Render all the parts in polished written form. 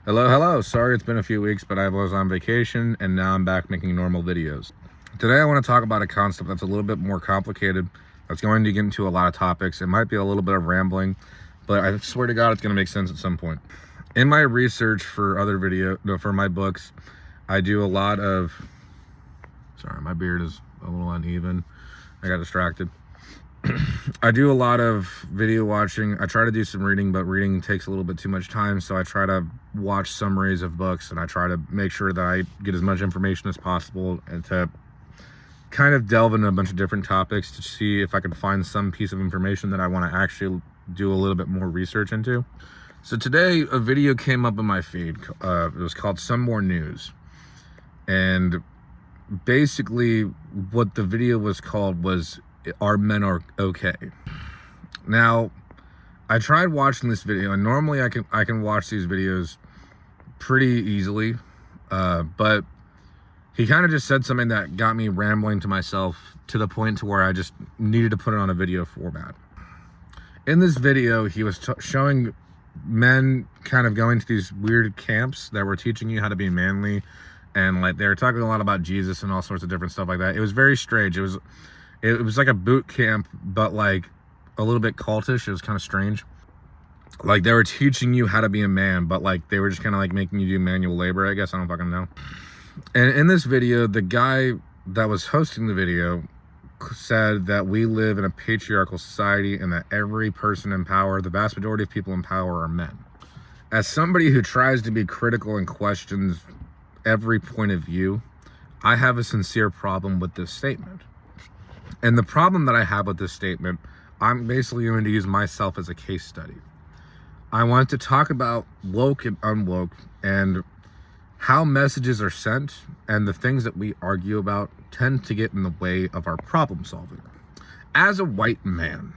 Hello. Sorry it's been a few weeks, but I was on vacation and now I'm back making normal videos. Today I want to talk about a concept that's a little bit more complicated. That's going to get into a lot of topics. It might be a little bit of rambling, but I swear to God it's going to make sense at some point. In my research for for my books, I do a lot of... Sorry, my beard is a little uneven. I got distracted. I do a lot of video watching. I try to do some reading, but reading takes a little bit too much time, so I try to watch summaries of books, and I try to make sure that I get as much information as possible and to kind of delve into a bunch of different topics to see if I can find some piece of information that I want to actually do a little bit more research into. So today a video came up in my feed. It was called Some More News, and basically what the video was called was, are men okay? Now, I tried watching this video, and normally I can watch these videos pretty easily, but he kind of just said something that got me rambling to myself to the point to where I just needed to put it on a video format. In this video, he was showing men kind of going to these weird camps that were teaching you how to be manly, and like they were talking a lot about Jesus and all sorts of different stuff like that. It was very strange. It was like a boot camp, but like a little bit cultish. It was kind of strange. Like they were teaching you how to be a man, but like they were just kind of like making you do manual labor, I guess. I don't fucking know. And in this video, the guy that was hosting the video said that we live in a patriarchal society and that every person in power, the vast majority of people in power, are men. As somebody who tries to be critical and questions every point of view, I have a sincere problem with this statement. And the problem that I have with this statement, I'm basically going to use myself as a case study. I want to talk about woke and unwoke and how messages are sent and the things that we argue about tend to get in the way of our problem solving. As a white man,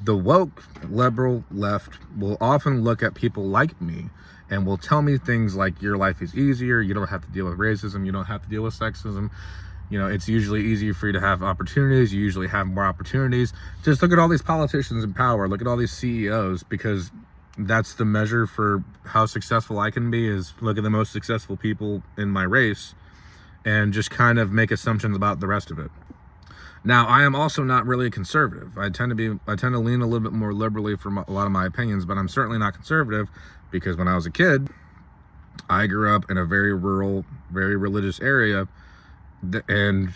the woke liberal left will often look at people like me and will tell me things like, your life is easier, you don't have to deal with racism, you don't have to deal with sexism. You know, it's usually easier for you to have opportunities. You usually have more opportunities. Just look at all these politicians in power. Look at all these CEOs, because that's the measure for how successful I can be, is look at the most successful people in my race and just kind of make assumptions about the rest of it. Now, I am also not really a conservative. I tend to lean a little bit more liberally for a lot of my opinions, but I'm certainly not conservative, because when I was a kid, I grew up in a very rural, very religious area. And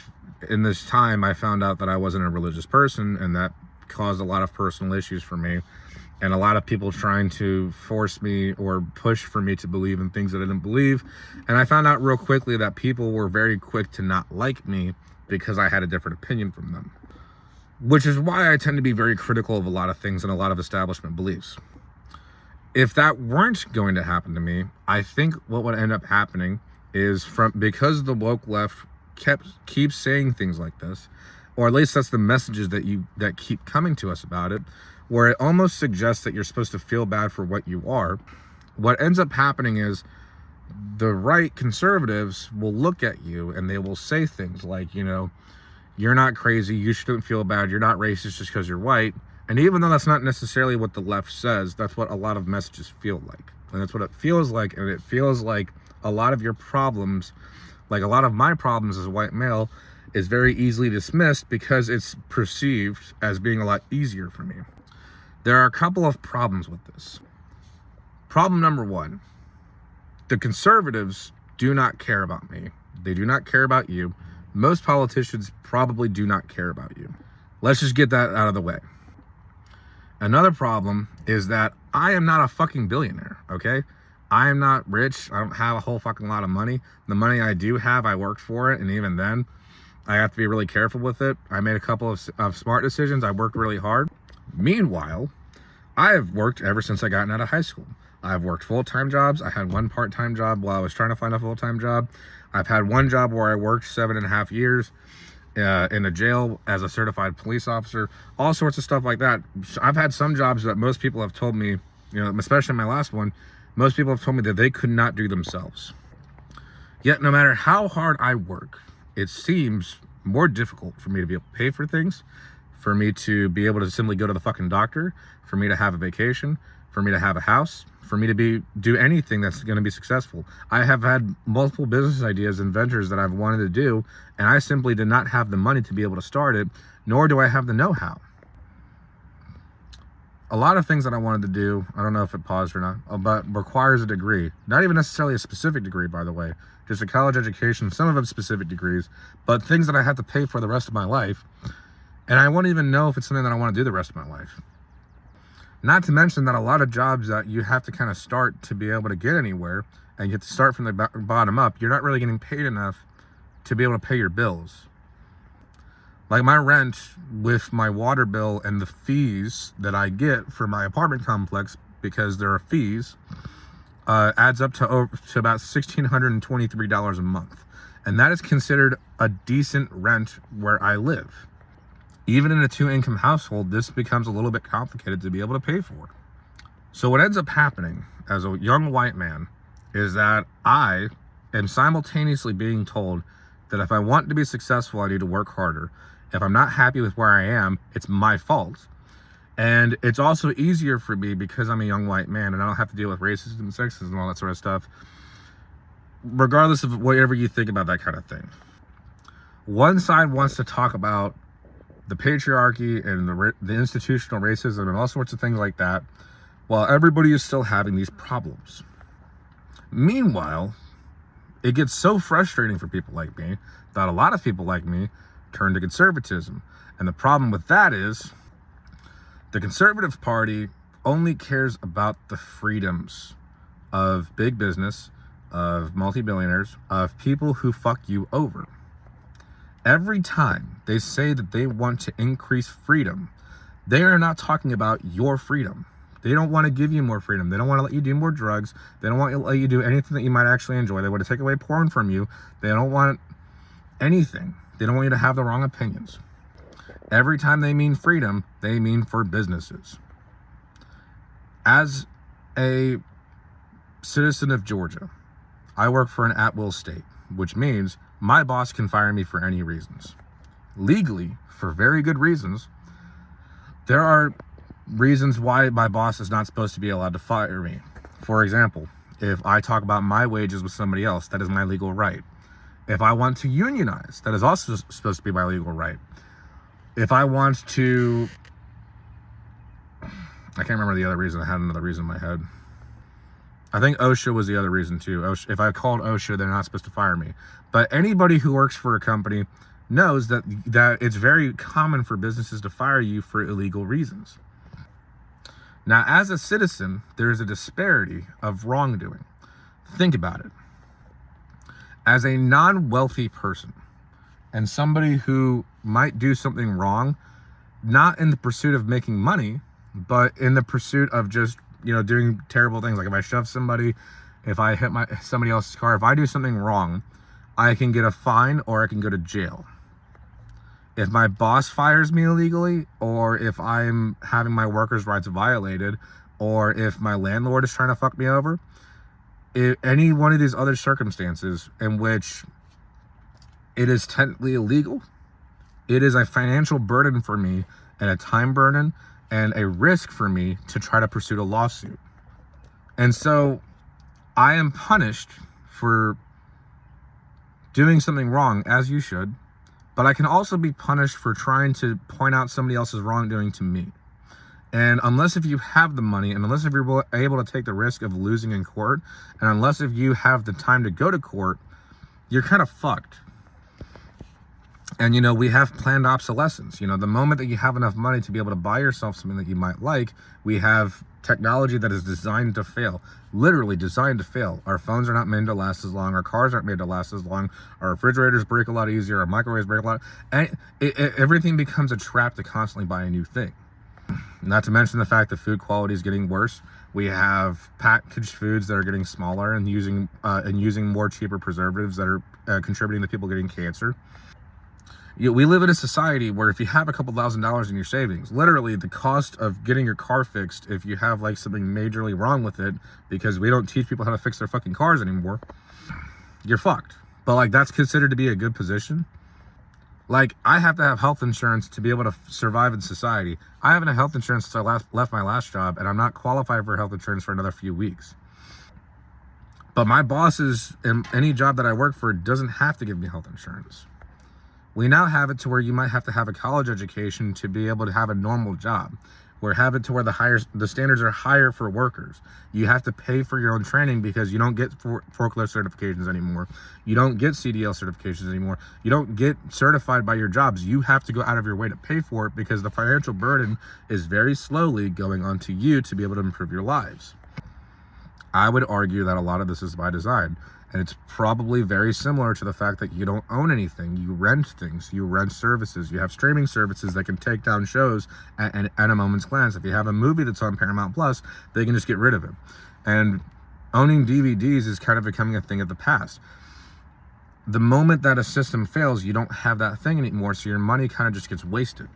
in this time, I found out that I wasn't a religious person, and that caused a lot of personal issues for me, and a lot of people trying to force me or push for me to believe in things that I didn't believe. And I found out real quickly that people were very quick to not like me because I had a different opinion from them, which is why I tend to be very critical of a lot of things and a lot of establishment beliefs. If that weren't going to happen to me, I think what would end up happening is, because the woke left keeps saying things like this, or at least that's the messages that keep coming to us about it, where it almost suggests that you're supposed to feel bad for what you are. What ends up happening is the right conservatives will look at you and they will say things like, you know, you're not crazy, you shouldn't feel bad, you're not racist just because you're white. And even though that's not necessarily what the left says, that's what a lot of messages feel like, and that's what it feels like. And it feels like a lot of your problems, like a lot of my problems as a white male, is very easily dismissed because it's perceived as being a lot easier for me. There are a couple of problems with this. Problem number one, the conservatives do not care about me. They do not care about you. Most politicians probably do not care about you. Let's just get that out of the way. Another problem is that I am not a fucking billionaire, okay? I am not rich. I don't have a whole fucking lot of money. The money I do have, I worked for it, and even then, I have to be really careful with it. I made a couple of smart decisions. I worked really hard. Meanwhile, I have worked ever since I got out of high school. I've worked full-time jobs. I had one part-time job while I was trying to find a full-time job. I've had one job where I worked 7.5 years in a jail as a certified police officer, all sorts of stuff like that. I've had some jobs that most people have told me, you know, especially my last one, most people have told me that they could not do themselves. Yet, no matter how hard I work, it seems more difficult for me to be able to pay for things, for me to be able to simply go to the fucking doctor, for me to have a vacation, for me to have a house, for me to do anything that's going to be successful. I have had multiple business ideas and ventures that I've wanted to do, and I simply did not have the money to be able to start it, nor do I have the know-how. A lot of things that I wanted to do, I don't know if it paused or not, but requires a degree. Not even necessarily a specific degree, by the way, just a college education, some of them specific degrees, but things that I have to pay for the rest of my life. And I won't even know if it's something that I want to do the rest of my life. Not to mention that a lot of jobs that you have to kind of start to be able to get anywhere, and you have to start from the bottom up, you're not really getting paid enough to be able to pay your bills. Like my rent with my water bill and the fees that I get for my apartment complex, because there are fees, adds up to about $1,623 a month. And that is considered a decent rent where I live. Even in a 2-income household, this becomes a little bit complicated to be able to pay for. So what ends up happening as a young white man is that I am simultaneously being told that if I want to be successful, I need to work harder. If I'm not happy with where I am, it's my fault. And it's also easier for me because I'm a young white man and I don't have to deal with racism and sexism and all that sort of stuff, regardless of whatever you think about that kind of thing. One side wants to talk about the patriarchy and the institutional racism and all sorts of things like that, while everybody is still having these problems. Meanwhile, it gets so frustrating for people like me that a lot of people like me turn to conservatism. And the problem with that is the Conservative Party only cares about the freedoms of big business, of multi-billionaires, of people who fuck you over. Every time they say that they want to increase freedom, they are not talking about your freedom. They don't want to give you more freedom. They don't want to let you do more drugs. They don't want to let you do anything that you might actually enjoy. They want to take away porn from you. They don't want anything. They don't want you to have the wrong opinions. Every time they mean freedom, they mean for businesses. As a citizen of Georgia, I work for an at-will state, which means my boss can fire me for any reasons. Legally, for very good reasons. There are reasons why my boss is not supposed to be allowed to fire me. For example, if I talk about my wages with somebody else, that is my legal right. If I want to unionize, that is also supposed to be my legal right. If I want to, I can't remember the other reason. I had another reason in my head. I think OSHA was the other reason too. OSHA, if I called OSHA, they're not supposed to fire me. But anybody who works for a company knows that it's very common for businesses to fire you for illegal reasons. Now, as a citizen, there is a disparity of wrongdoing. Think about it. As a non-wealthy person and somebody who might do something wrong, not in the pursuit of making money, but in the pursuit of just, doing terrible things. Like if I shove somebody, if I hit somebody else's car, if I do something wrong, I can get a fine or I can go to jail. If my boss fires me illegally, or if I'm having my workers' rights violated, or if my landlord is trying to fuck me over, any one of these other circumstances in which it is technically illegal, it is a financial burden for me and a time burden and a risk for me to try to pursue a lawsuit. And so I am punished for doing something wrong, as you should, but I can also be punished for trying to point out somebody else's wrongdoing to me. And unless if you have the money, and unless if you're able to take the risk of losing in court, and unless if you have the time to go to court, you're kind of fucked. And, we have planned obsolescence. The moment that you have enough money to be able to buy yourself something that you might like, we have technology that is designed to fail. Literally designed to fail. Our phones are not made to last as long. Our cars aren't made to last as long. Our refrigerators break a lot easier. Our microwaves break a lot. And everything becomes a trap to constantly buy a new thing. Not to mention the fact that food quality is getting worse. We have packaged foods that are getting smaller and using more cheaper preservatives that are contributing to people getting cancer. We live in a society where if you have a couple $1,000s in your savings, literally the cost of getting your car fixed, if you have like something majorly wrong with it, because we don't teach people how to fix their fucking cars anymore, you're fucked. But like that's considered to be a good position. Like, I have to have health insurance to be able to survive in society. I haven't had health insurance since I left my last job, and I'm not qualified for health insurance for another few weeks. But my bosses in any job that I work for doesn't have to give me health insurance. We now have it to where you might have to have a college education to be able to have a normal job. We have it to where the standards are higher for workers. You have to pay for your own training because you don't get forklift certifications anymore. You don't get CDL certifications anymore. You don't get certified by your jobs. You have to go out of your way to pay for it because the financial burden is very slowly going onto you to be able to improve your lives. I would argue that a lot of this is by design. And it's probably very similar to the fact that you don't own anything. You rent things, you rent services, you have streaming services that can take down shows at a moment's glance. If you have a movie that's on Paramount Plus, they can just get rid of it. And owning DVDs is kind of becoming a thing of the past. The moment that a system fails, you don't have that thing anymore, so your money kind of just gets wasted.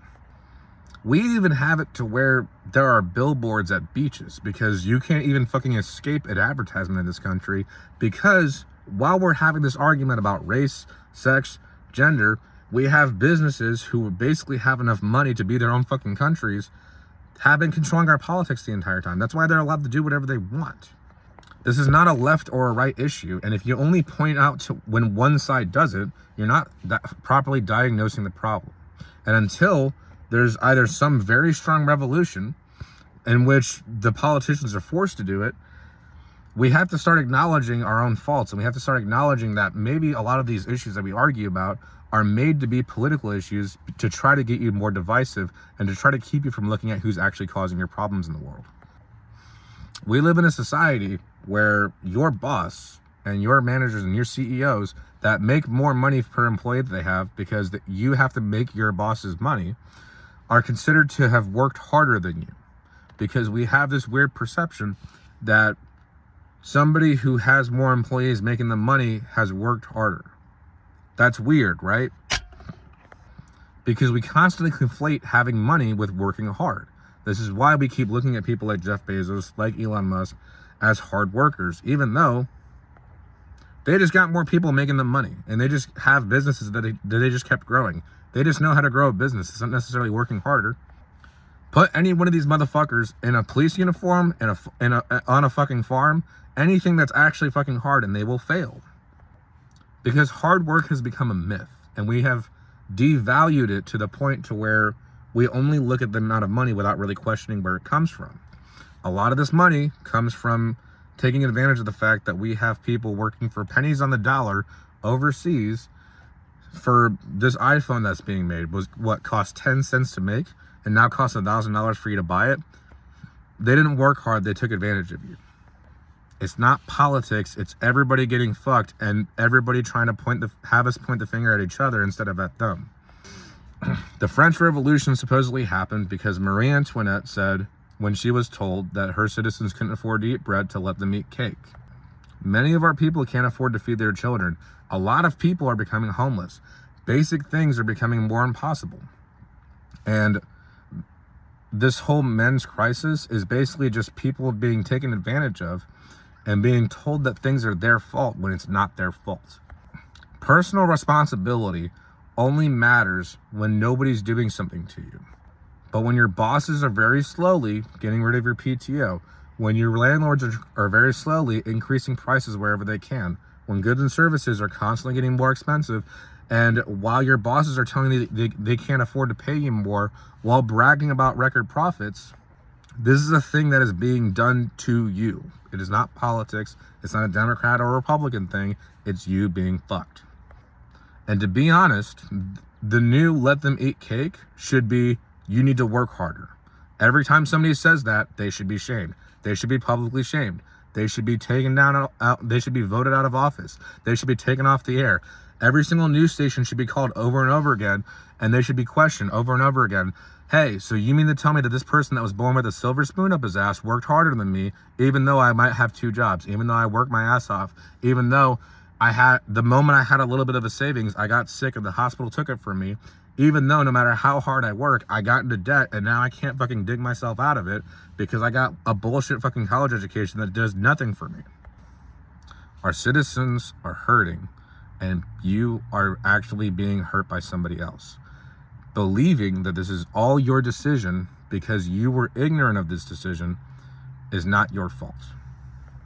We even have it to where there are billboards at beaches because you can't even fucking escape an advertisement in this country, because while we're having this argument about race, sex, gender, we have businesses who basically have enough money to be their own fucking countries, have been controlling our politics the entire time. That's why they're allowed to do whatever they want. This is not a left or a right issue, and if you only point out to when one side does it, you're not properly diagnosing the problem. And until there's either some very strong revolution in which the politicians are forced to do it, we have to start acknowledging our own faults, and we have to start acknowledging that maybe a lot of these issues that we argue about are made to be political issues to try to get you more divisive and to try to keep you from looking at who's actually causing your problems in the world. We live in a society where your boss and your managers and your CEOs that make more money per employee that they have because you have to make your boss's money are considered to have worked harder than you, because we have this weird perception that somebody who has more employees making the money has worked harder. That's weird, right? Because we constantly conflate having money with working hard. This is why we keep looking at people like Jeff Bezos, like Elon Musk, as hard workers, even though they just got more people making them money, and they just have businesses that they just kept growing. They just know how to grow a business. It's not necessarily working harder. Put any one of these motherfuckers in a police uniform on a fucking farm, anything that's actually fucking hard, and they will fail. Because hard work has become a myth, and we have devalued it to the point to where we only look at the amount of money without really questioning where it comes from. A lot of this money comes from taking advantage of the fact that we have people working for pennies on the dollar overseas. For this iPhone that's being made was what cost 10 cents to make and now costs $1,000 for you to buy it. They didn't work hard, they took advantage of you. It's not politics, it's everybody getting fucked and everybody trying to have us point the finger at each other instead of at them. The French Revolution supposedly happened because Marie Antoinette said when she was told that her citizens couldn't afford to eat bread to let them eat cake. Many of our people can't afford to feed their children. A lot of people are becoming homeless. Basic things are becoming more impossible. And this whole men's crisis is basically just people being taken advantage of and being told that things are their fault when it's not their fault. Personal responsibility only matters when nobody's doing something to you. But when your bosses are very slowly getting rid of your PTO, when your landlords are very slowly increasing prices wherever they can, when goods and services are constantly getting more expensive, and while your bosses are telling you they can't afford to pay you more while bragging about record profits, this is a thing that is being done to you. It is not politics. It's not a Democrat or Republican thing. It's you being fucked. And to be honest, the new let them eat cake should be you need to work harder. Every time somebody says that, they should be shamed. They should be publicly shamed. They should be taken down out. They should be voted out of office. They should be taken off the air. Every single news station should be called over and over again, and they should be questioned over and over again. Hey, so you mean to tell me that this person that was born with a silver spoon up his ass worked harder than me, even though I might have 2 jobs, even though I work my ass off, even though the moment I had a little bit of a savings, I got sick and the hospital took it from me, even though no matter how hard I work, I got into debt and now I can't fucking dig myself out of it because I got a bullshit fucking college education that does nothing for me. Our citizens are hurting, and you are actually being hurt by somebody else. Believing that this is all your decision because you were ignorant of this decision is not your fault.